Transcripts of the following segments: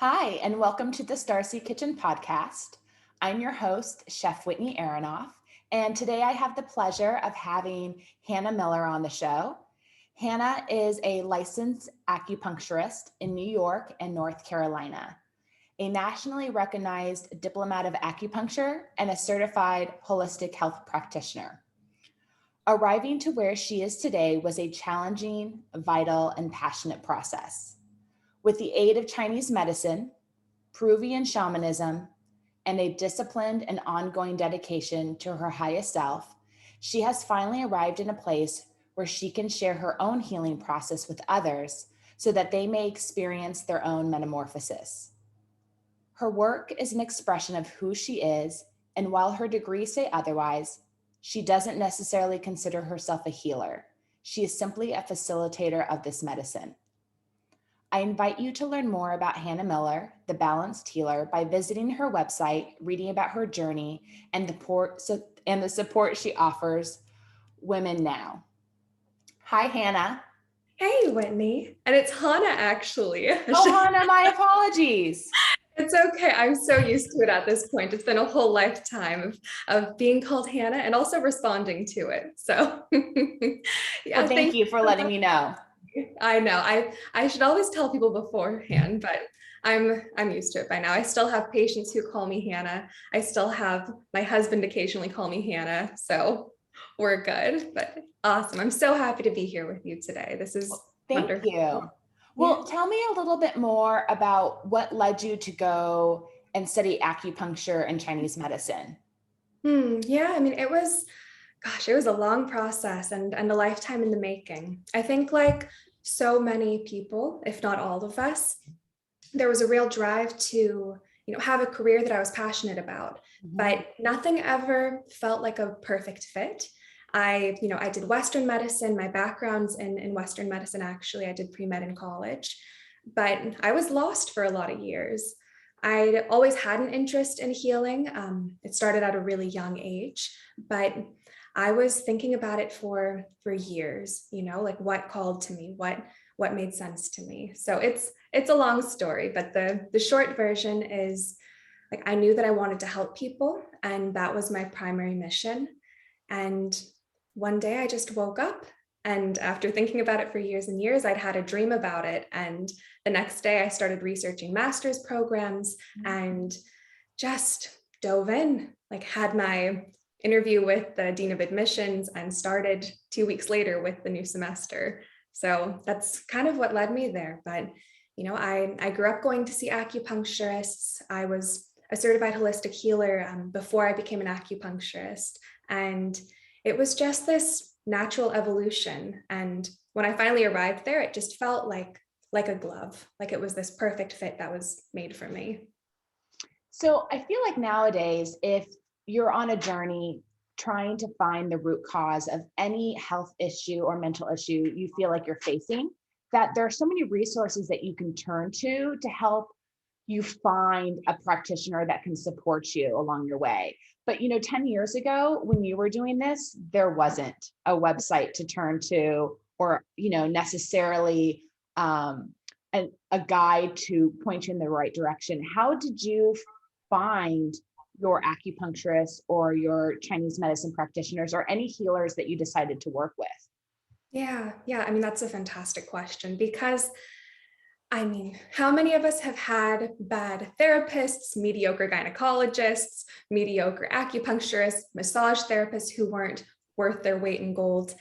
Hi, and welcome to the Starseed Kitchen podcast. I'm your host, Chef Whitney Aronoff, and today I have the pleasure of having Hana Miller on the show. Hana is a licensed acupuncturist in New York and North Carolina, a nationally recognized diplomat of acupuncture, and a certified holistic health practitioner. Arriving to where she is today was a challenging, vital, and passionate process. With the aid of Chinese medicine, Peruvian shamanism, and a disciplined and ongoing dedication to her highest self, she has finally arrived in a place where she can share her own healing process with others so that they may experience their own metamorphosis. Her work is an expression of who she is, and while her degrees say otherwise, she doesn't necessarily consider herself a healer. She is simply a facilitator of this medicine. I invite you to learn more about Hana Miller, the Balanced Healer, by visiting her website, reading about her journey, and the support she offers women now. Hi, Hana. Hey, Whitney. And it's Hana, actually. Oh, Hana, my apologies. It's okay. I'm so used to it at this point. It's been a whole lifetime of being called Hana and also responding to it. So, Well, yeah, thank thank you for letting you. me know. I know. I should always tell people beforehand, but I'm used to it by now. I still have patients who call me Hana. I still have my husband occasionally call me Hana. So we're good, but awesome. I'm so happy to be here with you today. This is Thank wonderful. you. Yeah. Well, tell me a little bit more about what led you to go and study acupuncture and Chinese medicine. Yeah, I mean, it was a long process and a lifetime in the making. I think like so many people, if not all of us, there was a real drive to, have a career that I was passionate about, Mhm. but nothing ever felt like a perfect fit. I did Western medicine. My background's in Western medicine, actually. I did pre-med in college, but I was lost for a lot of years. I'd always had an interest in healing. It started at a really young age, but I was thinking about it for years, like what called to me, what made sense to me. So it's a long story, but the short version is like I knew that I wanted to help people, and that was my primary mission. And one day I just woke up, and after thinking about it for years and years, I'd had a dream about it. And the next day I started researching master's programs and just dove in, like had my interview with the dean of admissions and started 2 weeks later with the new semester. So that's kind of what led me there. But I grew up going to see acupuncturists. I was a certified holistic healer before I became an acupuncturist, and it was just this natural evolution. And when I finally arrived there, it just felt like a glove, like it was this perfect fit that was made for me. So I feel like nowadays, if you're on a journey trying to find the root cause of any health issue or mental issue you feel like you're facing, that there are so many resources that you can turn to help you find a practitioner that can support you along your way. But 10 years ago, when you were doing this, there wasn't a website to turn to or, necessarily a guide to point you in the right direction. How did you find your acupuncturist or your Chinese medicine practitioners or any healers that you decided to work with? Yeah. I mean, that's a fantastic question because how many of us have had bad therapists, mediocre gynecologists, mediocre acupuncturists, massage therapists who weren't worth their weight in gold?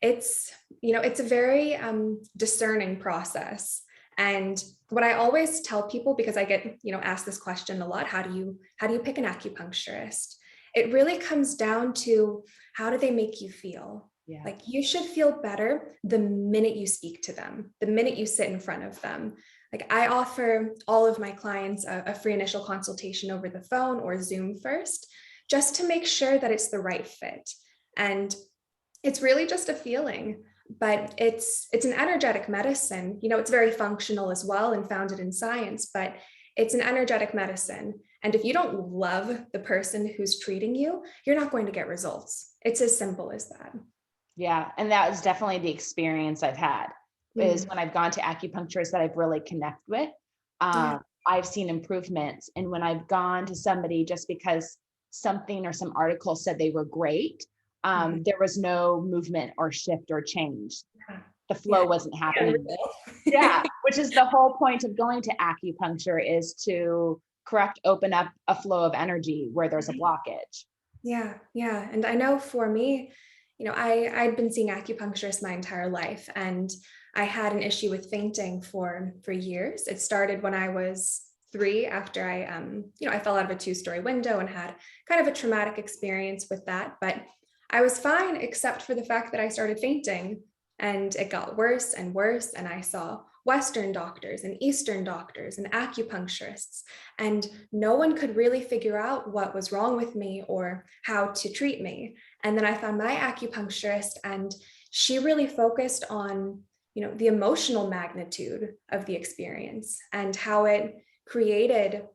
It's a very discerning process. And what I always tell people, because I get, asked this question a lot, how do you pick an acupuncturist? It really comes down to how do they make you feel? Yeah. Like you should feel better the minute you speak to them, the minute you sit in front of them. Like I offer all of my clients a free initial consultation over the phone or Zoom first, just to make sure that it's the right fit. And it's really just a feeling, but it's an energetic medicine. It's very functional as well and founded in science, but it's an energetic medicine. And if you don't love the person who's treating you, you're not going to get results. It's as simple as that. Yeah. And that was definitely the experience I've had is Mm, when I've gone to acupuncturists that I've really connected with. yeah. I've seen improvements. And when I've gone to somebody just because something or some article said they were great, Mhm. there was no movement or shift or change. Yeah. The Yeah. flow wasn't happening. Unreal. Yeah, which is the whole point of going to acupuncture, is to open up a flow of energy where there's a blockage. Yeah, yeah. And I know for me, I'd been seeing acupuncturists my entire life, and I had an issue with fainting for years. It started when I was 3 after I fell out of a 2-story window and had kind of a traumatic experience with that. But I was fine except for the fact that I started fainting, and it got worse and worse. And I saw Western doctors and Eastern doctors and acupuncturists, and no one could really figure out what was wrong with me or how to treat me. And then I found my acupuncturist, and she really focused on, the emotional magnitude of the experience and how it created,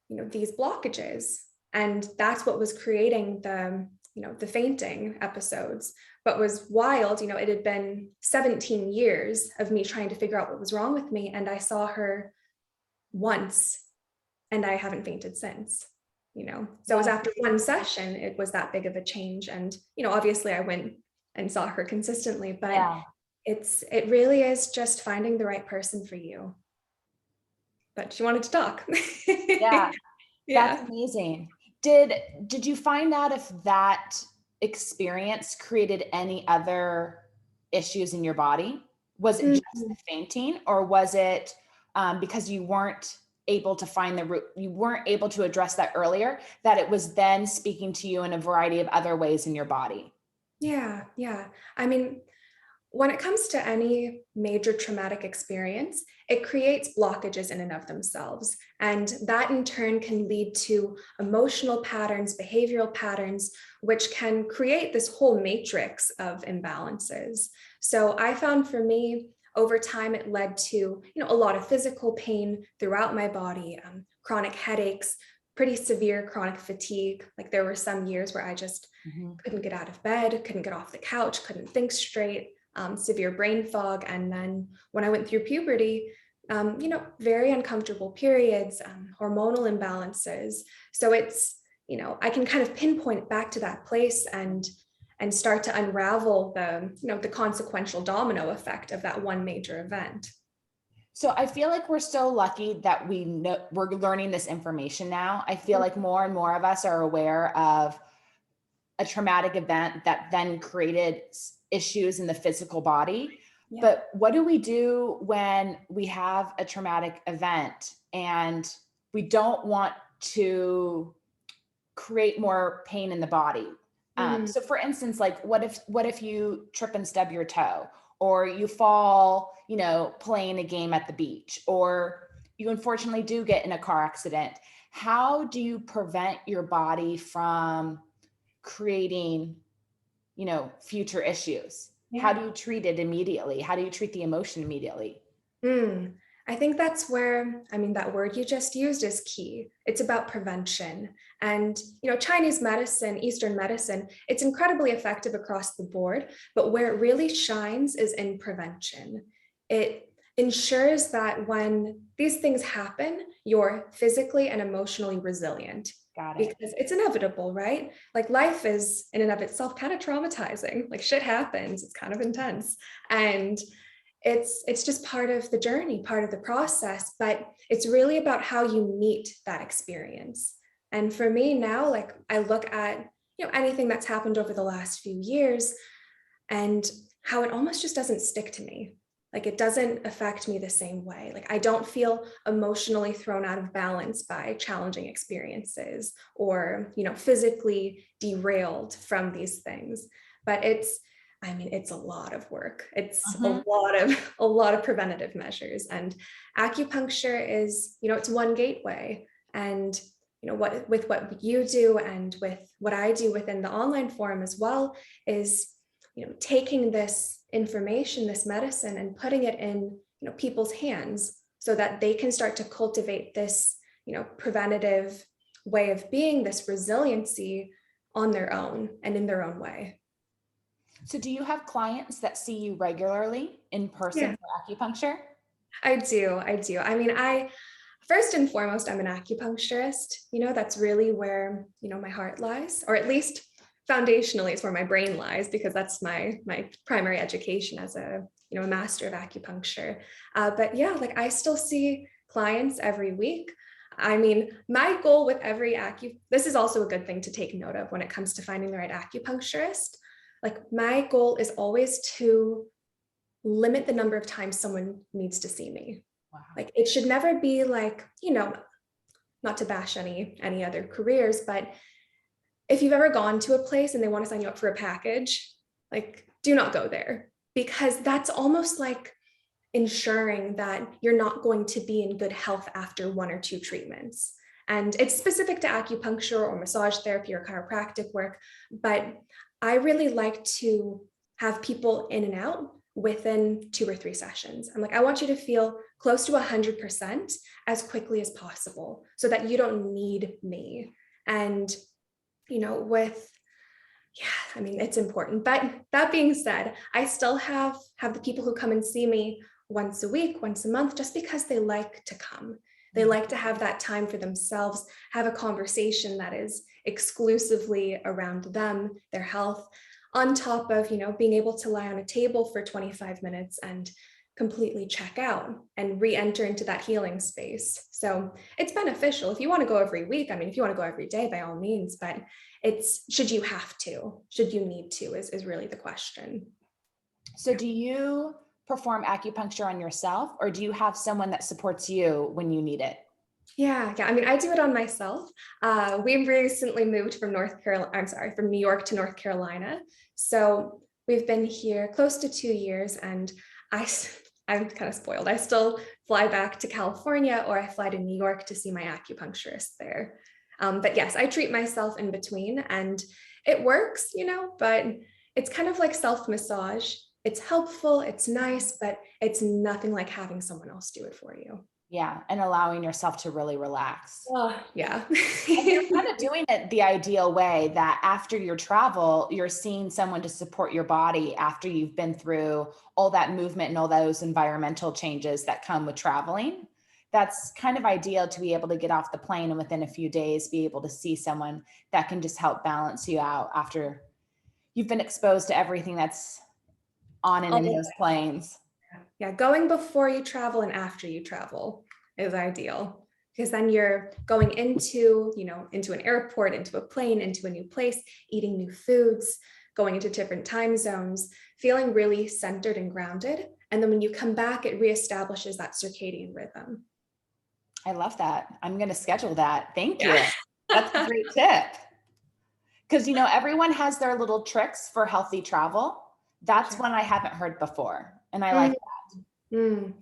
these blockages. And that's what was creating the fainting episodes. But was wild, it had been 17 years of me trying to figure out what was wrong with me. And I saw her once, and I haven't fainted since. So it was after one session, it was that big of a change. And, obviously I went and saw her consistently, but Yeah. it really is just finding the right person for you. But she wanted to talk. Yeah. That's Yeah. amazing. Did you find out if that experience created any other issues in your body? Was it just Mhm. the fainting, or was it because you weren't able to find the root, you weren't able to address that earlier, that it was then speaking to you in a variety of other ways in your body? Yeah. Yeah. I mean, when it comes to any major traumatic experience, it creates blockages in and of themselves. And that in turn can lead to emotional patterns, behavioral patterns, which can create this whole matrix of imbalances. So I found for me, over time, it led to, a lot of physical pain throughout my body, chronic headaches, pretty severe chronic fatigue. Like there were some years where I just Mhm. couldn't get out of bed, couldn't get off the couch, couldn't think straight, severe brain fog. And then when I went through puberty, very uncomfortable periods, hormonal imbalances. So it's, I can kind of pinpoint it back to that place and start to unravel the consequential domino effect of that one major event. So I feel like we're so lucky that we know we're learning this information now. I feel like more and more of us are aware of a traumatic event that then created issues in the physical body. Yeah. But what do we do when we have a traumatic event and we don't want to create more pain in the body? Mhm. So for instance, like what if you trip and stub your toe, or you fall, playing a game at the beach, or you unfortunately do get in a car accident? How do you prevent your body from creating, future issues? How Yeah. do you treat it immediately? How do you treat the emotion immediately? Mm. I think that's where, that word you just used is key. It's about prevention. And, Chinese medicine, Eastern medicine, it's incredibly effective across the board, but where it really shines is in prevention. It ensures that when these things happen, you're physically and emotionally resilient, Got it. because it's inevitable, right? Like life is in and of itself kind of traumatizing. Like shit happens, it's kind of intense. And it's just part of the journey, part of the process, but it's really about how you meet that experience. And for me now, like I look at, anything that's happened over the last few years, and how it almost just doesn't stick to me. Like it doesn't affect me the same way. Like I don't feel emotionally thrown out of balance by challenging experiences, or, physically derailed from these things. But it's a lot of work. It's a Mhm. lot of a lot of preventative measures. And acupuncture is, it's one gateway. And what you do and with what I do within the online forum as well is, taking this information, this medicine, and putting it in, people's hands so that they can start to cultivate this, preventative way of being, this resiliency on their own and in their own way. So do you have clients that see you regularly in person Yeah, for acupuncture? I do. I do. First and foremost, I'm an acupuncturist. That's really where, my heart lies, or at least foundationally it's where my brain lies, because that's my primary education as a master of acupuncture. But yeah, like I still see clients every week. I mean, my goal with every this is also a good thing to take note of when it comes to finding the right acupuncturist. Like my goal is always to limit the number of times someone needs to see me. Wow. Like it should never be like, not to bash any other careers, but if you've ever gone to a place and they want to sign you up for a package, like do not go there, because that's almost like ensuring that you're not going to be in good health after one or two treatments. And it's specific to acupuncture or massage therapy or chiropractic work, but I really like to have people in and out within 2 or 3 sessions. I'm like, I want you to feel close to 100% as quickly as possible so that you don't need me. And, I mean, it's important. But that being said, I still have the people who come and see me once a week, once a month, just because they like to come. They like to have that time for themselves, have a conversation that is exclusively around them, their health, on top of, being able to lie on a table for 25 minutes and completely check out and re-enter into that healing space. So it's beneficial. If you want to go every week, I mean, if you want to go every day, by all means, but it's, should you have to, should you need to, is really the question. So do you perform acupuncture on yourself, or do you have someone that supports you when you need it? Yeah. I mean, I do it on myself. We recently moved from from New York to North Carolina. So we've been here close to 2 years, and I'm kind of spoiled. I still fly back to California, or I fly to New York to see my acupuncturist there. But yes, I treat myself in between, and it works, but it's kind of like self-massage. It's helpful, it's nice, but it's nothing like having someone else do it for you. Yeah. And allowing yourself to really relax. Oh, yeah. And you're kind of doing it the ideal way, that after your travel, you're seeing someone to support your body after you've been through all that movement and all those environmental changes that come with traveling. That's kind of ideal to be able to get off the plane and within a few days be able to see someone that can just help balance you out after you've been exposed to everything that's on and in those planes. Yeah, going before you travel and after you travel is ideal, because then you're going into an airport, into a plane, into a new place, eating new foods, going into different time zones, feeling really centered and grounded. And then when you come back, it reestablishes that circadian rhythm. I love that. I'm going to schedule that. Thank you. Yeah. That's a great tip. Because, everyone has their little tricks for healthy travel. That's one I haven't heard before. And I like that.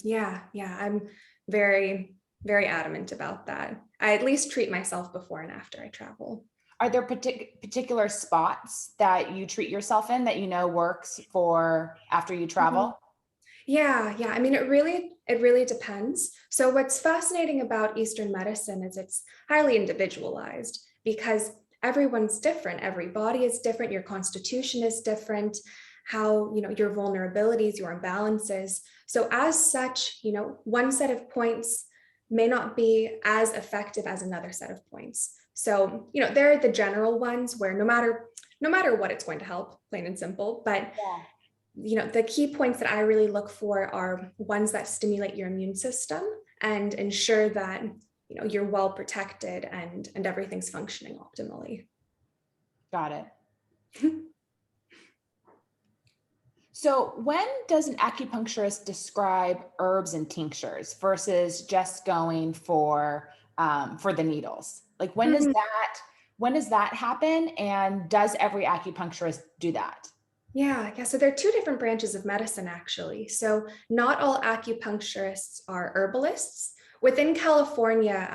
Yeah. I'm very, very adamant about that. I at least treat myself before and after I travel. Are there particular spots that you treat yourself in that works for after you travel? Yeah. I mean, it really depends. So what's fascinating about Eastern medicine is it's highly individualized, because everyone's different. Every body is different. Your constitution is different. How, your vulnerabilities, your imbalances. So as such, one set of points may not be as effective as another set of points. So, there are the general ones where no matter what, it's going to help, plain and simple. But the key points that I really look for are ones that stimulate your immune system and ensure that you're well protected and everything's functioning optimally. Got it. So when does an acupuncturist describe herbs and tinctures versus just going for the needles? Like when does that happen? And does every acupuncturist do that? Yeah. So there are 2 different branches of medicine, actually. So not all acupuncturists are herbalists. Within California,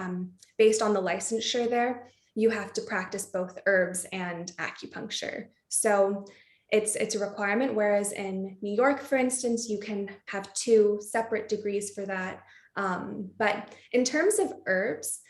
based on the licensure there, you have to practice both herbs and acupuncture. So it's a requirement, whereas in New York, for instance, you can have 2 separate degrees for that. But in terms of herbs,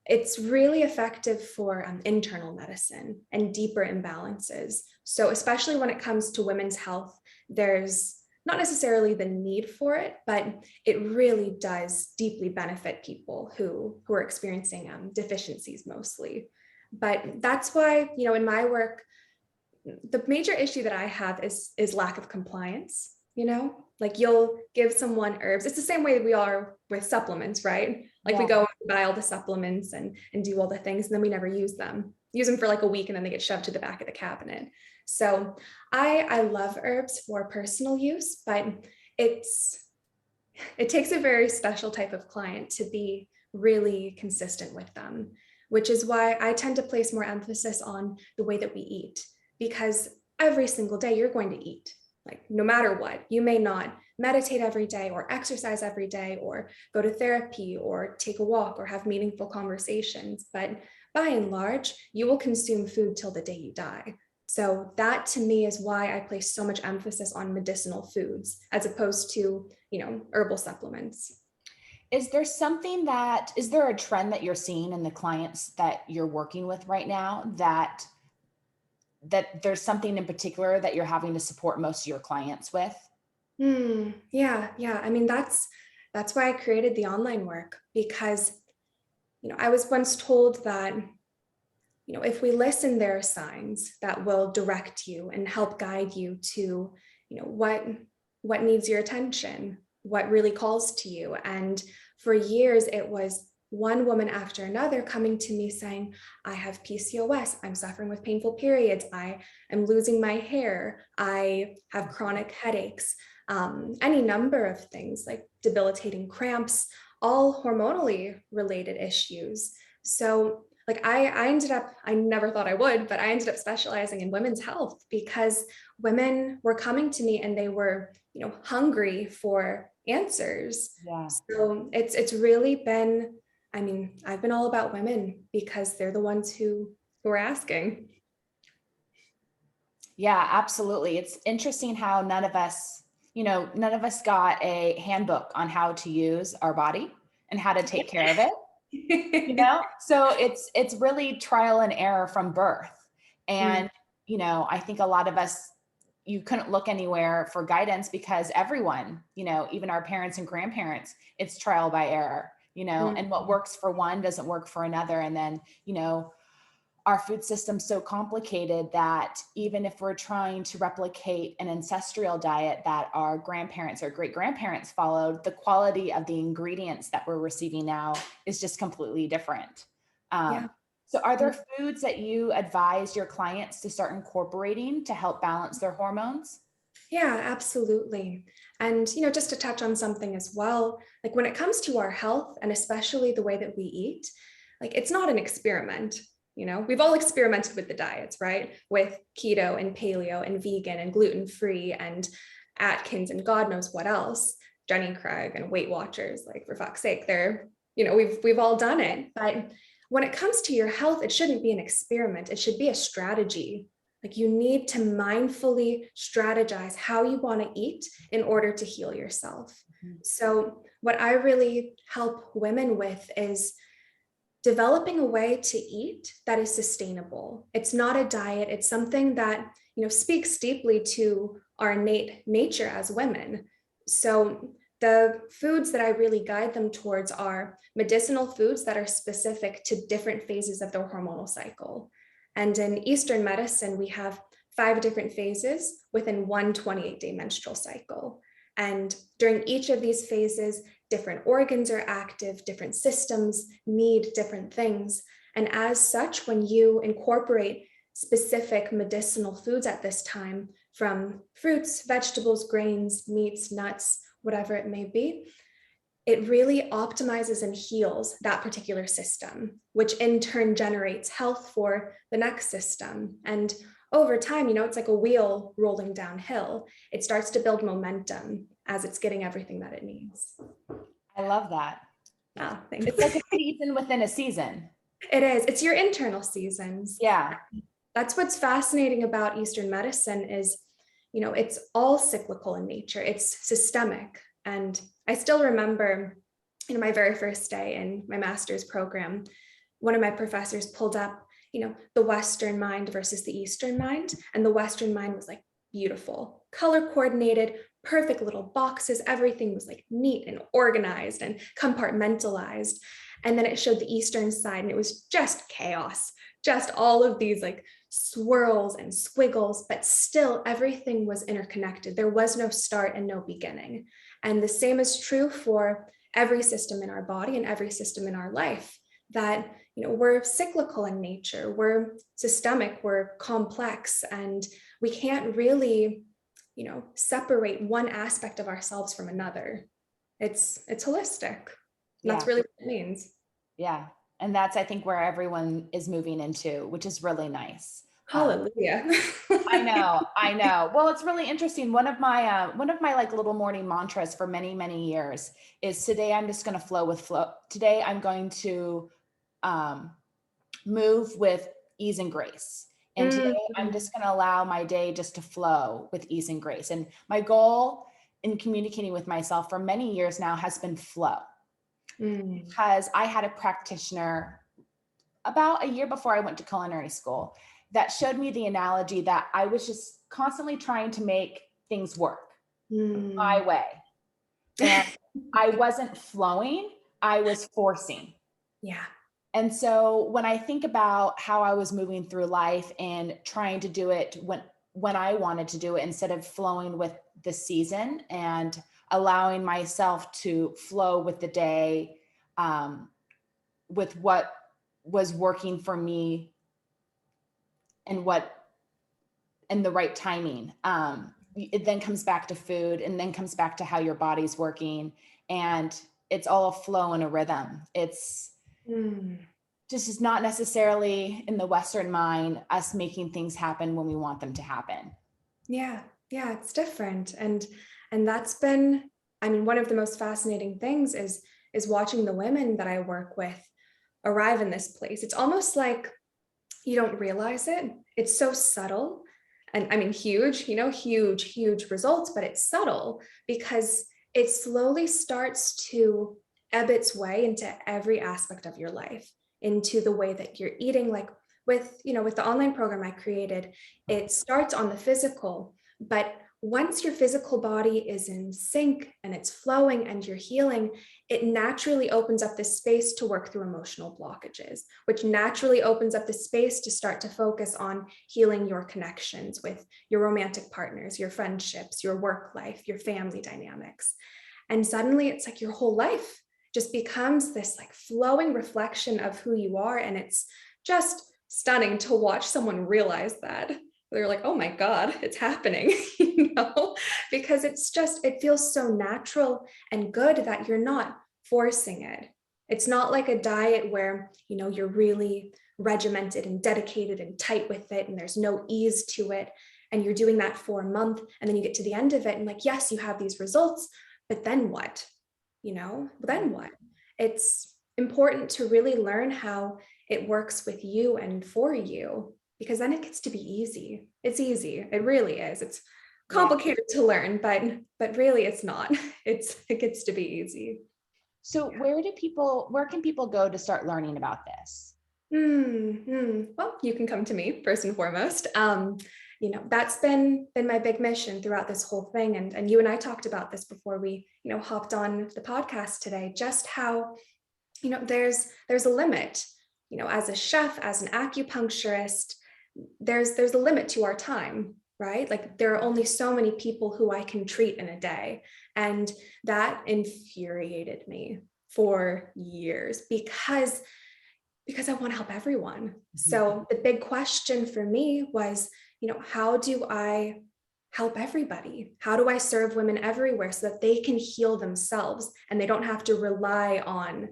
it's really effective for internal medicine and deeper imbalances. So especially when it comes to women's health, there's not necessarily the need for it, but it really does deeply benefit people who are experiencing deficiencies mostly. But that's why, in my work, the major issue that I have is lack of compliance. Like you'll give someone herbs. It's the same way we are with supplements, right? Like we go and buy all the supplements and do all the things, and then we never use them for like a week, and then they get shoved to the back of the cabinet. So I love herbs for personal use, but it takes a very special type of client to be really consistent with them, which is why I tend to place more emphasis on the way that we eat, because every single day you're going to eat. Like no matter what, you may not meditate every day or exercise every day or go to therapy or take a walk or have meaningful conversations, but by and large, you will consume food till the day you die. So that to me is why I place so much emphasis on medicinal foods as opposed to, herbal supplements. Is there a trend that you're seeing in the clients that you're working with right now that there's something in particular that you're having to support most of your clients with? Yeah. I mean, that's why I created the online work, because, I was once told that, if we listen, there are signs that will direct you and help guide you to, what needs your attention, what really calls to you. And for years, it was one woman after another coming to me saying, I have PCOS, I'm suffering with painful periods, I am losing my hair, I have chronic headaches, any number of things like debilitating cramps, all hormonally related issues. So like I ended up, I never thought I would, but I ended up specializing in women's health because women were coming to me and they were, hungry for answers. Yeah. So it's really been, I mean, I've been all about women because they're the ones who are asking. Yeah, absolutely. It's interesting how none of us got a handbook on how to use our body and how to take care of it. So it's really trial and error from birth. And, I think a lot of us, you couldn't look anywhere for guidance because everyone, even our parents and grandparents, it's trial by error, and what works for one doesn't work for another. And then, our food system's so complicated that even if we're trying to replicate an ancestral diet that our grandparents or great grandparents followed, the quality of the ingredients that we're receiving now is just completely different. So are there foods that you advise your clients to start incorporating to help balance their hormones? Yeah, absolutely. And, just to touch on something as well, like when it comes to our health and especially the way that we eat, like it's not an experiment. We've all experimented with the diets, right? With keto and paleo and vegan and gluten-free and Atkins and God knows what else, Jenny Craig and Weight Watchers, like for fuck's sake, we've all done it. But when it comes to your health, it shouldn't be an experiment. It should be a strategy. Like you need to mindfully strategize how you want to eat in order to heal yourself. So what I really help women with is developing a way to eat that is sustainable. It's not a diet. It's something that, speaks deeply to our innate nature as women. So the foods that I really guide them towards are medicinal foods that are specific to different phases of their hormonal cycle. And in Eastern medicine, we have 5 different phases within one 28-day menstrual cycle. And during each of these phases, different organs are active, different systems need different things. And as such, when you incorporate specific medicinal foods at this time, from fruits, vegetables, grains, meats, nuts, whatever it may be, it really optimizes and heals that particular system, which in turn generates health for the next system. And over time, it's like a wheel rolling downhill. It starts to build momentum as it's getting everything that it needs. I love that. Oh, thanks. It's like a season within a season. It is. It's your internal seasons. Yeah. That's what's fascinating about Eastern medicine is, it's all cyclical in nature. It's systemic. And I still remember, my very first day in my master's program, one of my professors pulled up, the Western mind versus the Eastern mind. And the Western mind was like beautiful, color coordinated, perfect little boxes. Everything was like neat and organized and compartmentalized. And then it showed the Eastern side, and it was just chaos, just all of these like swirls and squiggles, but still everything was interconnected. There was no start and no beginning. And the same is true for every system in our body and every system in our life, that we're cyclical in nature, we're systemic, we're complex, and we can't really separate one aspect of ourselves from another. It's holistic. And Yeah. that's really what it means. Yeah. And that's, I think, where everyone is moving into, which is really nice. Hallelujah. I know. Well, it's really interesting. One of my like little morning mantras for many, many years is, today I'm just going to flow with flow. Today I'm going to um, move with ease and grace. And today I'm Mm, just going to allow my day just to flow with ease and grace. And my goal in communicating with myself for many years now has been flow, because I had a practitioner about a year before I went to culinary school that showed me the analogy that I was just constantly trying to make things work my mm. way. And I wasn't flowing, I was forcing. Yeah. And so when I think about how I was moving through life and trying to do it when I wanted to do it, instead of flowing with the season and allowing myself to flow with the day, with what was working for me and the right timing. It then comes back to food, and then comes back to how your body's working, and it's all a flow and a rhythm. It's Mm. just is not necessarily in the Western mind us making things happen when we want them to happen. Yeah. Yeah, it's different. And that's been, I mean, one of the most fascinating things is watching the women that I work with arrive in this place. It's almost like you don't realize it. It's so subtle. And I mean, huge, huge results, but it's subtle because it slowly starts to ebb its way into every aspect of your life, into the way that you're eating. Like with the online program I created, it starts on the physical, but once your physical body is in sync and it's flowing and you're healing, it naturally opens up this space to work through emotional blockages, which naturally opens up the space to start to focus on healing your connections with your romantic partners, your friendships, your work life, your family dynamics. And suddenly it's like your whole life just becomes this like flowing reflection of who you are. And it's just stunning to watch someone realize that. They're like, oh my God, it's happening, because it feels so natural and good that you're not forcing it. It's not like a diet where, you're really regimented and dedicated and tight with it, and there's no ease to it. And you're doing that for a month, and then you get to the end of it, and like, yes, you have these results, but then what? Then what? It's important to really learn how it works with you and for you, because then it gets to be easy. it's easy. It really is. It's Yeah. complicated to learn, but really it's not. It gets to be easy. So where can people go to start learning about this? Well, you can come to me first and foremost. That's been my big mission throughout this whole thing. And you and I talked about this before we, hopped on the podcast today, just how, there's a limit, as a chef, as an acupuncturist, there's a limit to our time, right? Like there are only so many people who I can treat in a day. And that infuriated me for years because I want to help everyone. Mm-hmm. So the big question for me was, how do I help everybody? How do I serve women everywhere so that they can heal themselves and they don't have to rely on,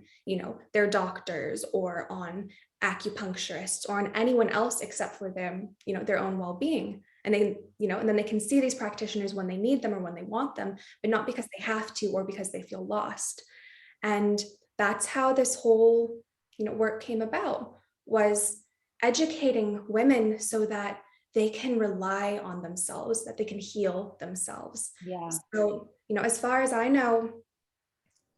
their doctors or on acupuncturists or on anyone else except for them, their own well-being. And they, and then they can see these practitioners when they need them or when they want them, but not because they have to or because they feel lost. And that's how this whole, work came about, was educating women so that they can rely on themselves, that they can heal themselves. Yeah. So, as far as I know,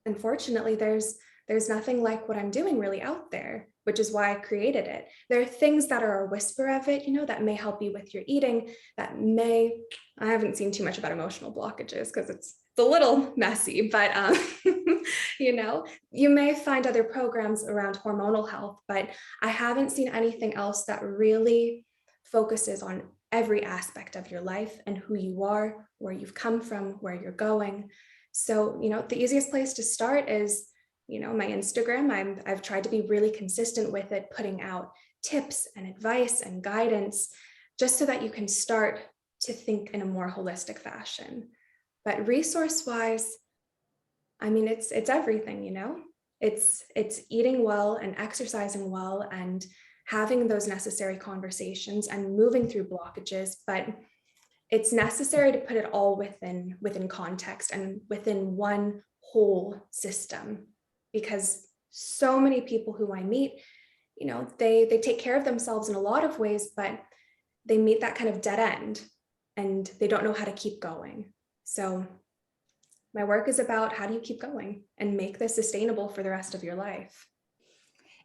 unfortunately, there's there's nothing like what I'm doing really out there, which is why I created it. There are things that are a whisper of it, that may help you with your eating, I haven't seen too much about emotional blockages because it's a little messy, but you may find other programs around hormonal health, but I haven't seen anything else that really focuses on every aspect of your life and who you are, where you've come from, where you're going. So, the easiest place to start is, my Instagram. I've tried to be really consistent with it, putting out tips and advice and guidance, just so that you can start to think in a more holistic fashion. But resource-wise, it's everything, It's eating well and exercising well and having those necessary conversations and moving through blockages, but it's necessary to put it all within context and within one whole system, because so many people who I meet, they take care of themselves in a lot of ways, but they meet that kind of dead end and they don't know how to keep going. So my work is about how do you keep going and make this sustainable for the rest of your life.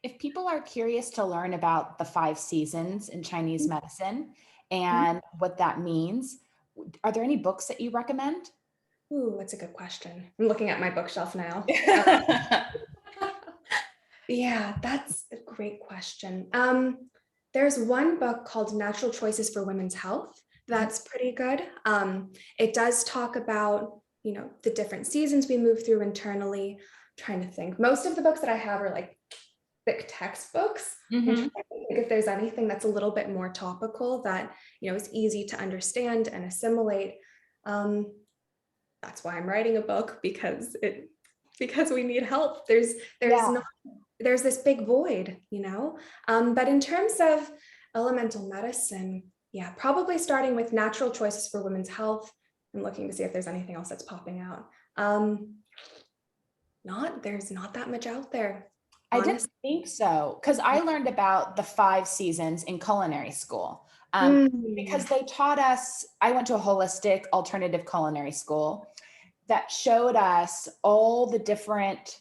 If people are curious to learn about the 5 seasons in Chinese medicine and what that means, are there any books that you recommend? Ooh, that's a good question. I'm looking at my bookshelf now. Yeah, that's a great question. There's one book called Natural Choices for Women's Health. That's pretty good. It does talk about, the different seasons we move through internally. I'm trying to think. Most of the books that I have are like thick textbooks. I'm trying to think if there's anything that's a little bit more topical that, is easy to understand and assimilate. That's why I'm writing a book, because we need help. There's this big void, but in terms of elemental medicine, yeah, probably starting with Natural Choices for Women's Health. I'm looking to see if there's anything else that's popping out. There's not that much out there. I didn't think so, because I learned about the 5 seasons in culinary school. Because they taught us, I went to a holistic alternative culinary school that showed us all the different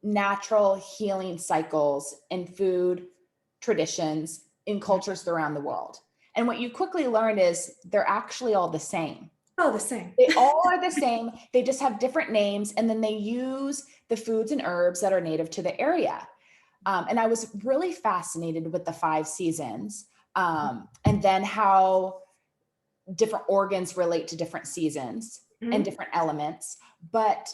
natural healing cycles in food traditions in cultures around the world. And what you quickly learn is they're actually all the same. Oh, the same. They all are the same. They just have different names. And then they use the foods and herbs that are native to the area. And I was really fascinated with the 5 seasons, and then how different organs relate to different seasons and different elements. But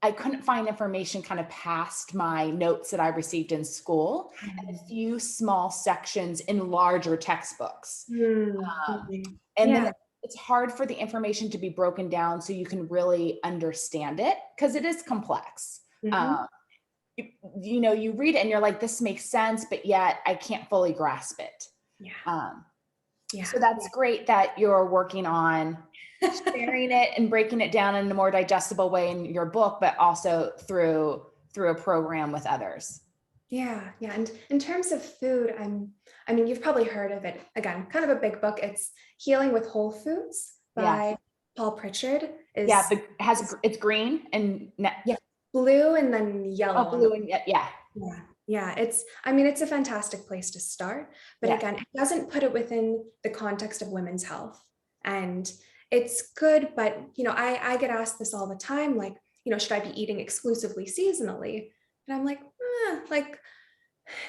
I couldn't find information kind of past my notes that I received in school and a few small sections in larger textbooks. And then it's hard for the information to be broken down so you can really understand it, because it is complex. You read it and you're like, this makes sense, but yet I can't fully grasp it. So that's great that you're working on sharing it and breaking it down in a more digestible way in your book, but also through a program with others. Yeah. And in terms of food, you've probably heard of it. Again, kind of a big book. It's Healing with Whole Foods by Paul Pritchard. It's green and blue and then yellow. Blue and it's a fantastic place to start. But again, it doesn't put it within the context of women's health. And it's good, but I get asked this all the time, like, should I be eating exclusively seasonally? And I'm like,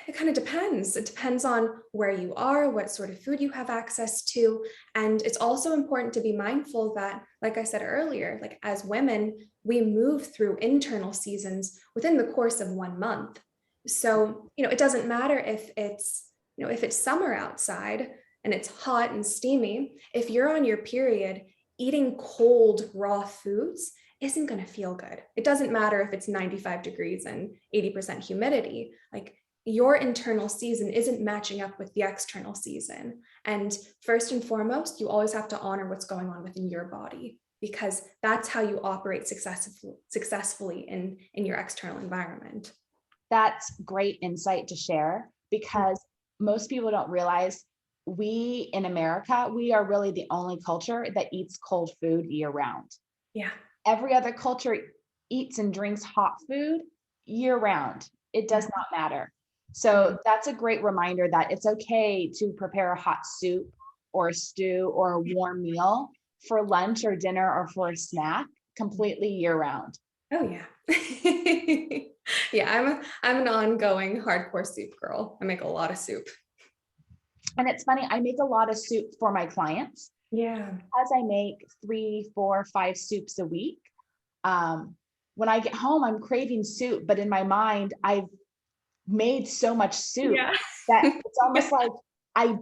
it kind of depends. It depends on where you are, what sort of food you have access to. And it's also important to be mindful that, like I said earlier, like as women, we move through internal seasons within the course of 1 month. So, it doesn't matter if it's summer outside and it's hot and steamy. If you're on your period, eating cold, raw foods isn't going to feel good. It doesn't matter if it's 95 degrees and 80% humidity. Like, your internal season isn't matching up with the external season. And first and foremost, you always have to honor what's going on within your body, because that's how you operate successfully in your external environment. That's great insight to share, because most people don't realize we in America, we are really the only culture that eats cold food year round. Yeah. Every other culture eats and drinks hot food year round. It does Yeah. not matter. So that's a great reminder that it's okay to prepare a hot soup or a stew or a warm meal for lunch or dinner or for a snack completely year round. Oh yeah. Yeah, I'm an ongoing hardcore soup girl. I make a lot of soup. And it's funny, I make a lot of soup for my clients Yeah. as I make 3, 4, 5 soups a week. Um, when I get home, I'm craving soup, but in my mind, I've made so much soup Yeah. that it's Yeah. almost like I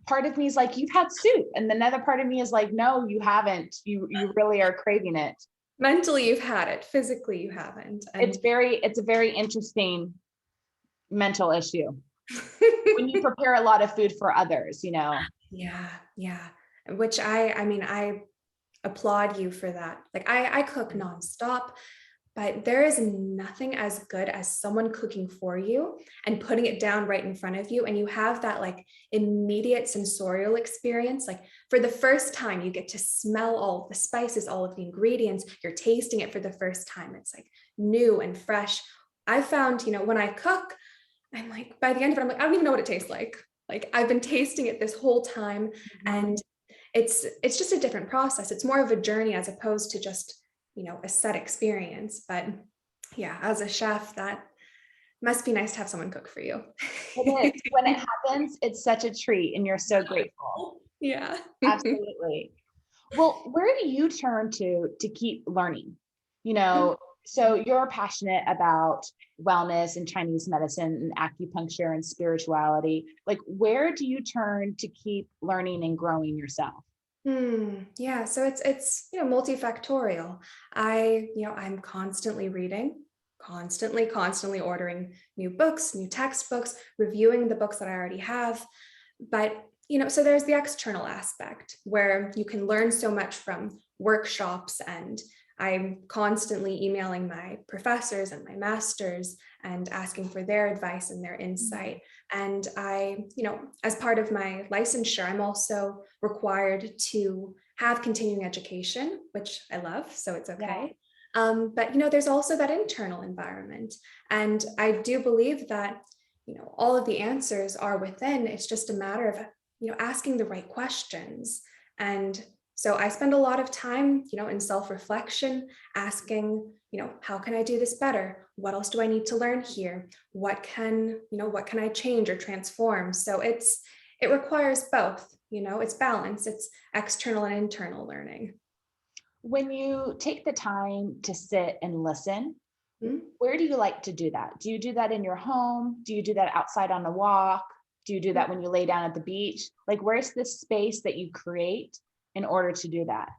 part of me is like, you've had soup. And another part of me is like, no, you haven't. You really are craving it. Mentally you've had it, physically you haven't. And It's a very interesting mental issue when you prepare a lot of food for others, you know. yeah, yeah. Which I mean, I applaud you for that. Like I cook nonstop, but there is nothing as good as someone cooking for you and putting it down right in front of you. And you have that like immediate sensorial experience. Like for the first time, you get to smell all of the spices, all of the ingredients. You're tasting it for the first time. It's like new and fresh. I found, when I cook, I'm like, by the end of it, I'm like, I don't even know what it tastes like. Like I've been tasting it this whole time. Mhm. And it's just a different process. It's more of a journey as opposed to just, a set experience. But yeah, as a chef, that must be nice to have someone cook for you. It is. When it happens, it's such a treat and you're so grateful. Yeah. Absolutely. Well, where do you turn to keep learning? You know, so you're passionate about wellness and Chinese medicine and acupuncture and spirituality. Like, where do you turn to keep learning and growing yourself? Yeah, so it's multifactorial. I'm constantly reading, constantly ordering new books, new textbooks, reviewing the books that I already have. But so there's the external aspect where you can learn so much from workshops, and I'm constantly emailing my professors and my masters and asking for their advice and their insight. And as part of my licensure, I'm also required to have continuing education, which I love, so it's Yeah. okay. But there's also that internal environment, and I do believe that all of the answers are within. It's just a matter of asking the right questions. And so I spend a lot of time in self-reflection, asking how can I do this better? What else do I need to learn here? What can I change or transform? So it requires both. It's balance. It's external and internal learning. When you take the time to sit and listen, Mhm. where do you like to do that? Do you do that in your home? Do you do that outside on a walk? Do you do that when you lay down at the beach? Like, where's the space that you create in order to do that?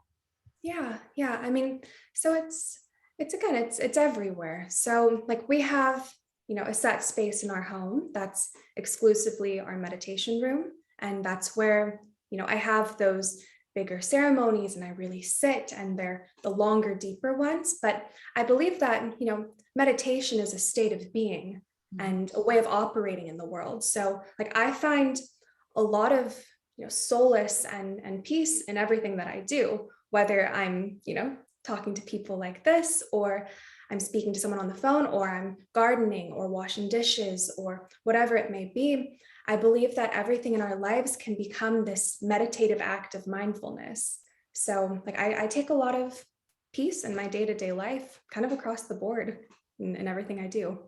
Yeah. I mean, so it's again, it's everywhere. So like we have, a set space in our home that's exclusively our meditation room. And that's where, I have those bigger ceremonies and I really sit, and they're the longer, deeper ones. But I believe that, meditation is a state of being Mhm. and a way of operating in the world. So like I find a lot of solace and peace in everything that I do, whether I'm talking to people like this, or I'm speaking to someone on the phone, or I'm gardening or washing dishes or whatever it may be. I believe that everything in our lives can become this meditative act of mindfulness. So like I take a lot of peace in my day-to-day life kind of across the board in everything I do.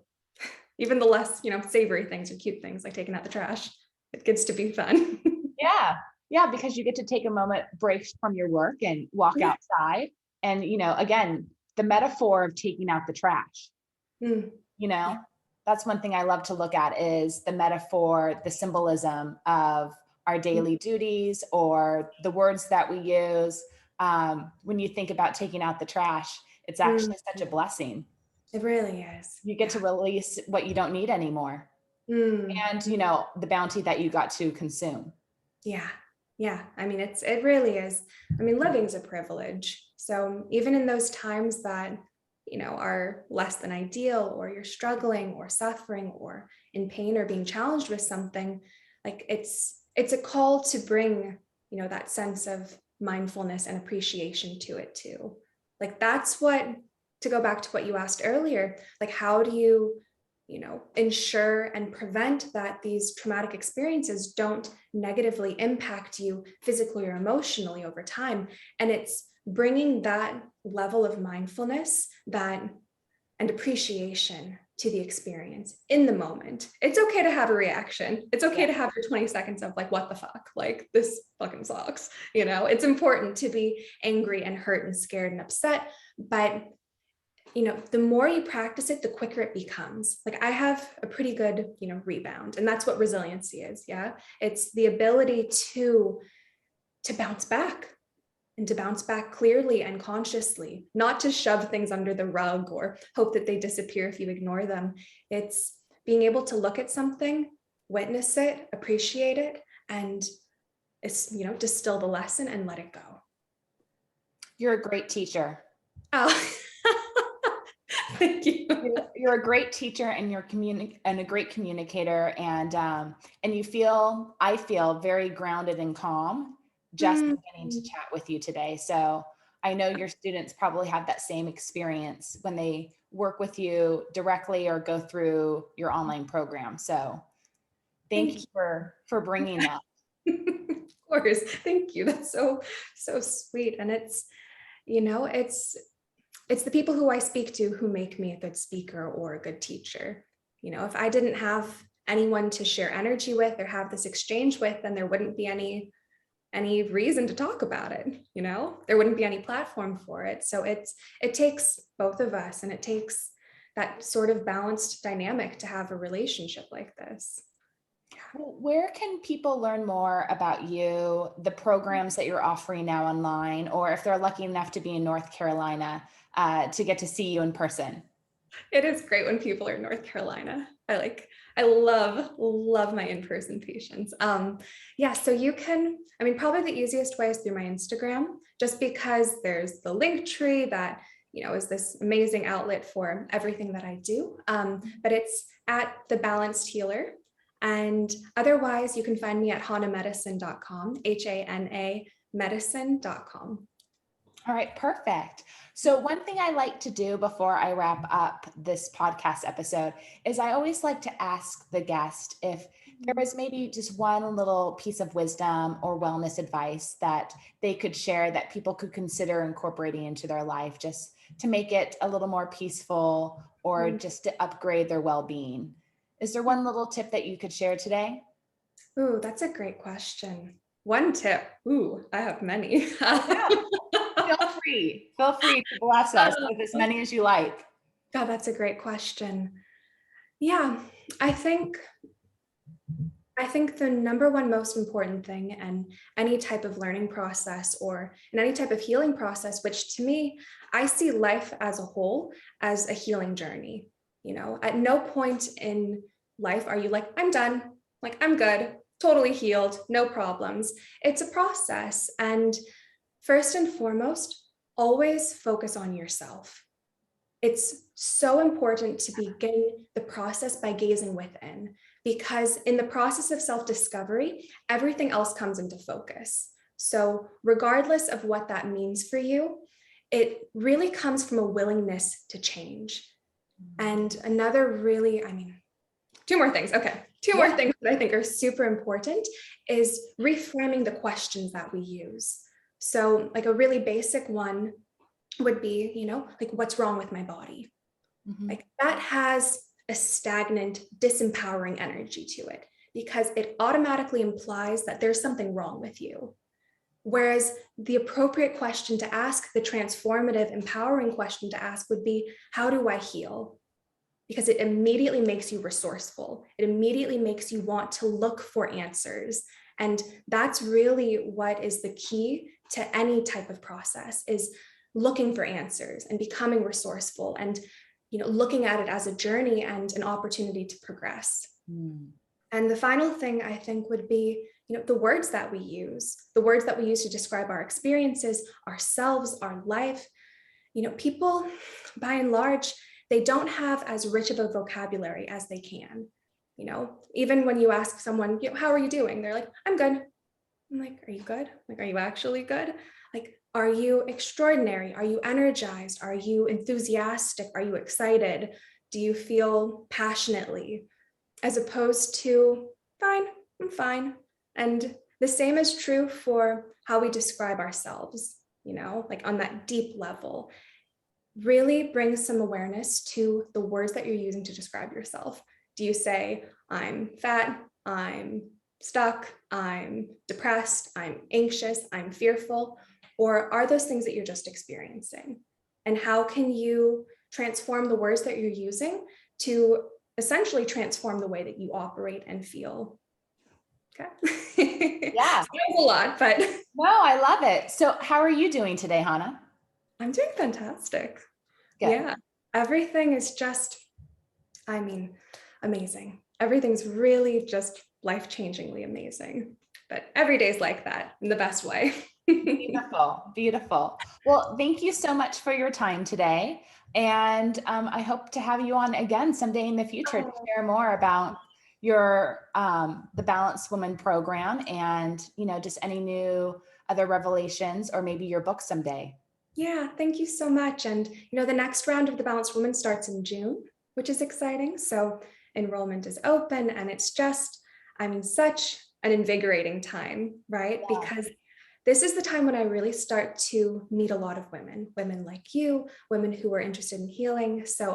Even the less savory things or cute things like taking out the trash, it gets to be fun. Yeah. Yeah, because you get to take a moment break from your work and walk Yeah. outside. And, again, the metaphor of taking out the trash, Mm, you yeah. know, that's one thing I love to look at is the metaphor, the symbolism of our Mm, daily duties or the words that we use. When you think about taking out the trash, it's mm, actually such a blessing. it really is. You get to Yeah. release what you don't need anymore Mm, and, the bounty that you got to consume. yeah. Yeah. I mean, it really is. I mean, living's a privilege. So even in those times that, are less than ideal, or you're struggling or suffering or in pain or being challenged with something, like it's a call to bring, that sense of mindfulness and appreciation to it too. Like that's what to go back to what you asked earlier, like how do you, ensure and prevent that these traumatic experiences don't negatively impact you physically or emotionally over time? And it's bringing that level of mindfulness and appreciation to the experience in the moment. It's okay to have a reaction. It's okay to have your 20 seconds of like, what the fuck? Like, this fucking sucks. It's important to be angry and hurt and scared and upset. But, the more you practice it, the quicker it becomes. Like, I have a pretty good, rebound. And that's what resiliency is. Yeah. It's the ability to bounce back, and to bounce back clearly and consciously, not to shove things under the rug or hope that they disappear if you ignore them. It's being able to look at something, witness it, appreciate it, and distill the lesson and let it go. You're a great teacher. Oh, thank you. You're a great teacher, and you're and a great communicator, and I feel very grounded and calm just beginning to chat with you today. So I know your students probably have that same experience when they work with you directly or go through your online program. So thank you for bringing that. Of course. Thank you. That's so sweet. And it's, it's the people who I speak to who make me a good speaker or a good teacher. If I didn't have anyone to share energy with or have this exchange with, then there wouldn't be any reason to talk about it. There wouldn't be any platform for it. So it takes both of us, and it takes that sort of balanced dynamic to have a relationship like this. Where can people learn more about you, the programs that you're offering now online, or if they're lucky enough to be in North Carolina, to get to see you in person? It is great when people are in North Carolina. I love my in-person patients. So you can, probably the easiest way is through my Instagram, just because there's the link tree that, is this amazing outlet for everything that I do. But it's at The Balanced Healer. And otherwise, you can find me at hanamedicine.com, HANA medicine.com. All right, perfect. So one thing I like to do before I wrap up this podcast episode is I always like to ask the guest if there was maybe just one little piece of wisdom or wellness advice that they could share that people could consider incorporating into their life just to make it a little more peaceful or just to upgrade their well-being. Is there one little tip that you could share today? Ooh, that's a great question. One tip. Ooh, I have many. Feel free to bless us with as many as you like. God, that's a great question. Yeah, I think the number one most important thing in any type of learning process or in any type of healing process, which to me, I see life as a whole as a healing journey. At no point in life are you like, I'm done, like I'm good, totally healed, no problems. It's a process. And first and foremost, always focus on yourself. It's so important to begin the process by gazing within, because in the process of self-discovery, everything else comes into focus. So regardless of what that means for you, it really comes from a willingness to change. And another really, two more things. Okay. Two more things that I think are super important is reframing the questions that we use. So like a really basic one would be, like, what's wrong with my body? Like that has a stagnant, disempowering energy to it, because it automatically implies that there's something wrong with you. Whereas the appropriate question to ask, the transformative, empowering question to ask would be, how do I heal? Because it immediately makes you resourceful. It immediately makes you want to look for answers. And that's really what is the key to any type of process, is looking for answers and becoming resourceful and, looking at it as a journey and an opportunity to progress. And the final thing I think would be, the words that we use to describe our experiences, ourselves, our life. People by and large, they don't have as rich of a vocabulary as they can. Even when you ask someone, how are you doing? They're like, I'm good. I'm like, are you good? Like, are you actually good? Like, Are you extraordinary? Are you energized? Are you enthusiastic? Are you excited? Do you feel passionately? As opposed to, fine, I'm fine. And the same is true for how we describe ourselves, like on that deep level. Really bring some awareness to the words that you're using to describe yourself. Do you say, I'm fat, I'm stuck, I'm depressed, I'm anxious, I'm fearful? Or are those things that you're just experiencing? And how can you transform the words that you're using to essentially transform the way that you operate and feel? Okay. Yeah. Sounds a lot, but No, I love it. So how are you doing today, Hana? I'm doing fantastic. Good. Yeah. Everything is just, amazing. Everything's really just life-changingly amazing. But every day's like that in the best way. Beautiful, beautiful. Well, thank you so much for your time today. And I hope to have you on again someday in the future to Oh, share more about your the Balanced Woman program and, just any new other revelations or maybe your book someday. yeah, thank you so much. And the next round of the Balanced Woman starts in June, which is exciting. So enrollment is open, and it's just, such an invigorating time, right? Yeah. Because this is the time when I really start to meet a lot of women like you, women who are interested in healing. So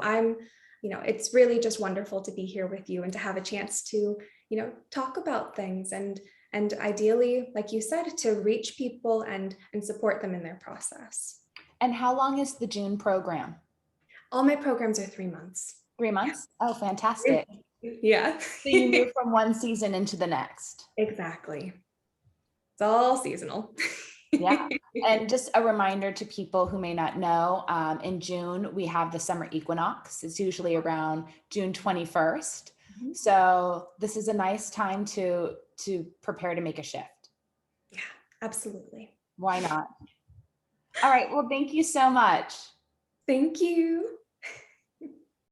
it's really just wonderful to be here with you and to have a chance to, talk about things and ideally, like you said, to reach people and support them in their process. And how long is the June program? All my programs are 3 months. 3 months? Oh, fantastic. Yeah. So you move from one season into the next. Exactly. It's all seasonal. Yeah. And just a reminder to people who may not know, in June, we have the summer equinox. It's usually around June 21st. Mhm. So this is a nice time to prepare to make a shift. Yeah, absolutely. Why not? All right. Well, thank you so much. Thank you.